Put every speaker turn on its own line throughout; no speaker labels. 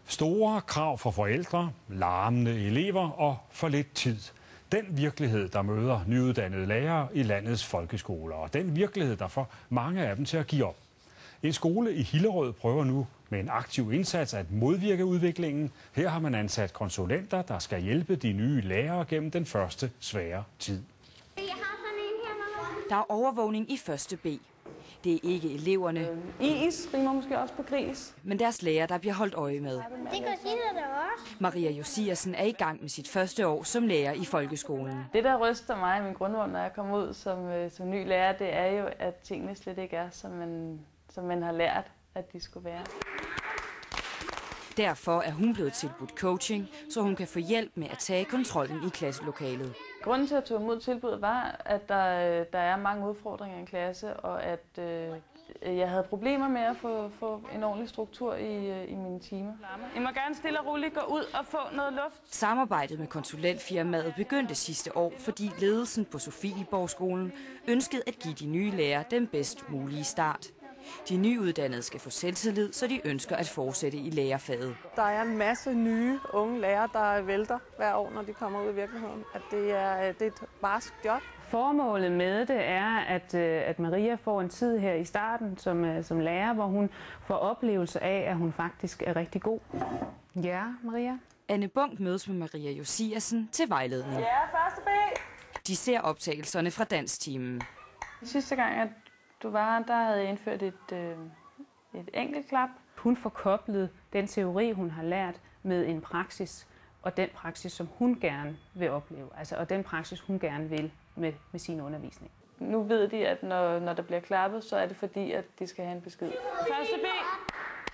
Store krav fra forældre, larmende elever og for lidt tid. Den virkelighed, der møder nyuddannede lærere i landets folkeskoler, og den virkelighed, der får mange af dem til at give op. En skole i Hillerød prøver nu med en aktiv indsats at modvirke udviklingen. Her har man ansat konsulenter, der skal hjælpe de nye lærere gennem den første svære tid.
Der er overvågning i 1. B. Det er ikke eleverne.
Is rimer måske også på gris.
Men deres lærer, der bliver holdt øje med.
Det gør de der også.
Maria Josiasen er i gang med sit første år som lærer i folkeskolen.
Det, der ryster mig i min grundvold, når jeg kommer ud som ny lærer, det er jo, at tingene slet ikke er, som man har lært, at de skulle være.
Derfor er hun blevet tilbudt coaching, så hun kan få hjælp med at tage kontrollen i klasselokalet.
Grunden til at tage imod tilbuddet var, at der er mange udfordringer i en klasse, og at jeg havde problemer med at få en ordentlig struktur i mine timer. I må gerne stille og roligt gå ud og få noget luft.
Samarbejdet med konsulentfirmaet begyndte sidste år, fordi ledelsen på Sofieborgskolen ønskede at give de nye lærere den bedst mulige start. De nyuddannede skal få selvtillid, så de ønsker at fortsætte i lærerfaget.
Der er en masse nye unge lærere, der vælter hver år, når de kommer ud i virkeligheden. At det er et barsk job.
Formålet med det er, at Maria får en tid her i starten som lærer, hvor hun får oplevelse af, at hun faktisk er rigtig god. Ja, Maria?
Anne Bunk mødes med Maria Josiasen til vejledning.
Ja, 1. B!
De ser optagelserne fra danstimen.
Sidste gang, at du var der, havde jeg indført et enkelt klap.
Hun får koblet den teori, hun har lært, med en praksis, og den praksis, som hun gerne vil opleve, og den praksis, hun gerne vil med sin undervisning.
Nu ved de, at når der bliver klappet, så er det fordi, at de skal have en besked. 1. B!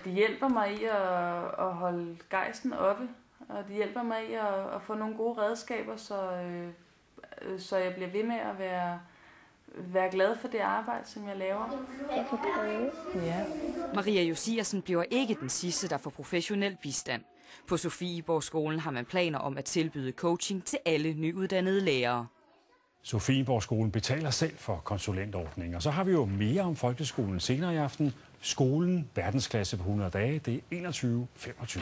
De hjælper mig i at holde gejsten oppe, og de hjælper mig i at få nogle gode redskaber, så jeg bliver ved med at være glad for det arbejde, som jeg laver.
Jeg kan prøve.
Ja.
Maria Josiasen bliver ikke den sidste, der får professionel bistand. På Sofieborgskolen har man planer om at tilbyde coaching til alle nyuddannede lærere.
Sofieborgskolen betaler selv for konsulentordninger. Så har vi jo mere om folkeskolen senere i aften. Skolen, verdensklasse på 100 dage, det er 21.25.